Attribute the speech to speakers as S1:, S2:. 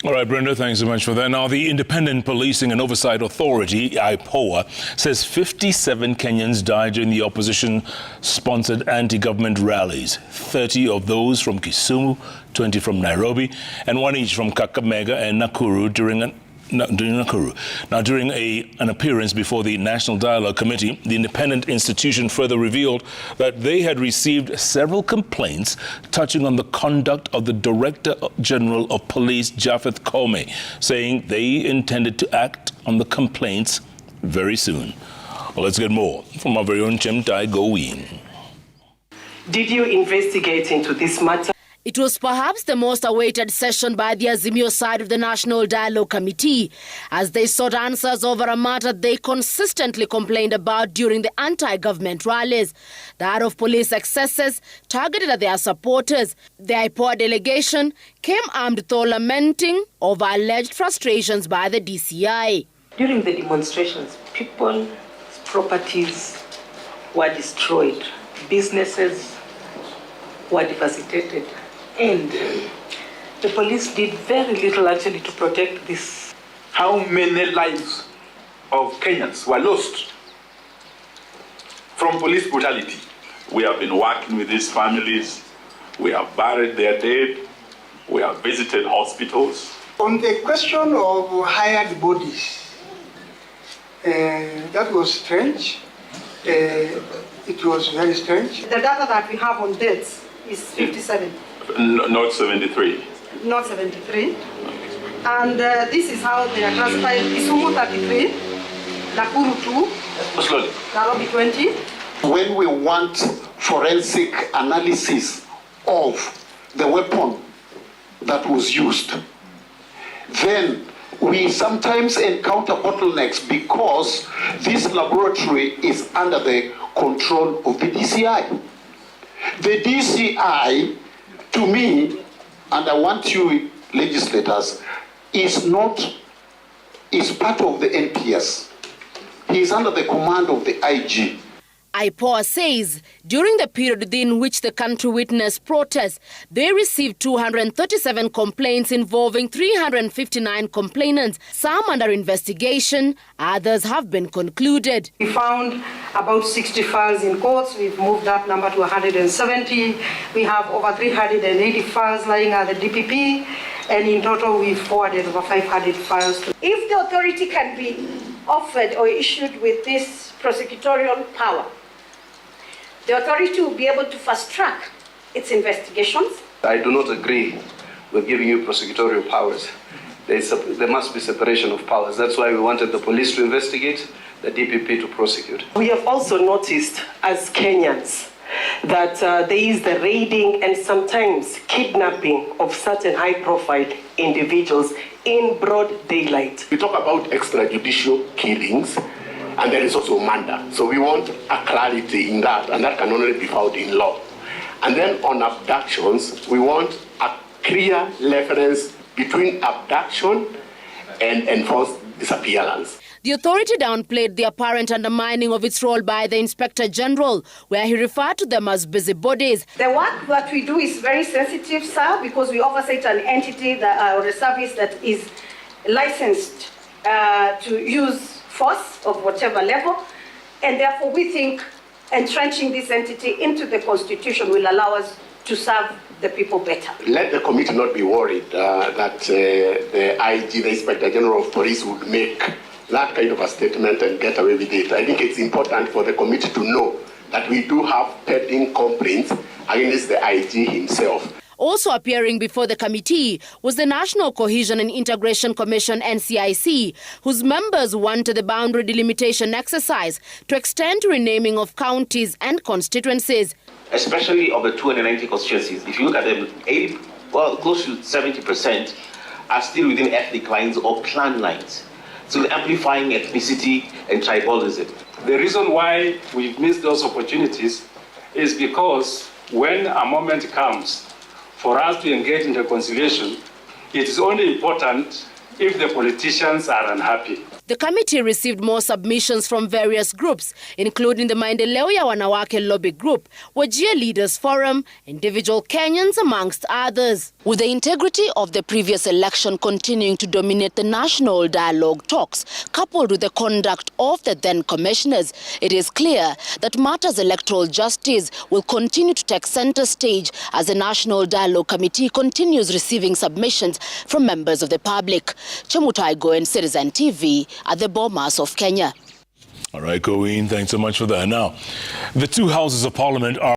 S1: All right, Brenda, thanks so much for that. Now, the Independent Policing and Oversight Authority, IPOA, says 57 Kenyans died during the opposition-sponsored anti-government rallies, 30 of those from Kisumu, 20 from Nairobi, and one each from Kakamega and Nakuru during an appearance before the National Dialogue Committee, the independent institution further revealed that they had received several complaints touching on the conduct of the Director General of Police, Japheth Koome, saying they intended to act on the complaints very soon. Well, let's get more from our very own Chemtai Gowin.
S2: Did you investigate into this matter?
S3: It was perhaps the most awaited session by the Azimio side of the National Dialogue Committee, as they sought answers over a matter they consistently complained about during the anti-government rallies, that of police excesses targeted at their supporters. The IPOA delegation came armed, though lamenting over alleged frustrations by the DCI.
S2: During the demonstrations, people's properties were destroyed, businesses were devastated. And the police did very little actually to protect this.
S4: How many lives of Kenyans were lost from police brutality? We have been working with these families. We have buried their dead. We have visited hospitals.
S5: On the question of hired bodies, that was strange. It was very strange.
S6: The data that we have on deaths is 57.
S4: Not 73.
S6: Not 73. And this is how they are classified. Kisumu 33, Nakuru 2,
S4: Slowly.
S6: Nairobi 20.
S7: When we want forensic analysis of the weapon that was used, then we sometimes encounter bottlenecks because this laboratory is under the control of the DCI. The DCI, to me, and I want you legislators, is part of the NPS. He is under the command of the IG.
S3: IPOA says during the period within which the country witnessed protests, they received 237 complaints involving 359 complainants, some under investigation, others have been concluded.
S6: We found about 60 files in courts. We've moved that number to 170. We have over 380 files lying at the DPP, and in total we've forwarded over 500 files.
S8: If the authority can be offered or issued with this prosecutorial power, the authority will be able to fast-track its investigations.
S9: I do not agree with giving you prosecutorial powers. There must be separation of powers. That's why we wanted the police to investigate, the DPP to prosecute.
S2: We have also noticed as Kenyans that there is the raiding and sometimes kidnapping of certain high-profile individuals in broad daylight.
S10: We talk about extrajudicial killings, and there is also murder. So we want a clarity in that, and that can only be found in law. And then on abductions, we want a clear reference between abduction and enforced disappearance.
S3: The authority downplayed the apparent undermining of its role by the Inspector General, where he referred to them as busybodies.
S8: The work that we do is very sensitive, sir, because we oversight an entity that, or a service that is licensed to use force of whatever level, and therefore we think entrenching this entity into the Constitution will allow us to serve the people better.
S10: Let the committee not be worried that the IG, the Inspector General of Police, would make that kind of a statement and get away with it. I think it's important for the committee to know that we do have pending complaints against the IG himself.
S3: Also appearing before the committee was the National Cohesion and Integration Commission, NCIC, whose members wanted the boundary delimitation exercise to extend to renaming of counties and constituencies.
S11: Especially of the 290 constituencies, if you look at them, close to 70% are still within ethnic lines or clan lines, so amplifying ethnicity and tribalism.
S12: The reason why we've missed those opportunities is because when a moment comes for us to engage in reconciliation, it is only important if the politicians are unhappy.
S3: The committee received more submissions from various groups, including the Maendeleo ya Wanawake Lobby Group, Wajir Leaders Forum, Individual Kenyans, amongst others. With the integrity of the previous election continuing to dominate the national dialogue talks, coupled with the conduct of the then commissioners, it is clear that matters electoral justice will continue to take center stage as the National Dialogue Committee continues receiving submissions from members of the public. Chemutai Goen, Citizen TV, at the Bomas of Kenya.
S1: All right, Coeen, thanks so much for that. Now, the two houses of parliament are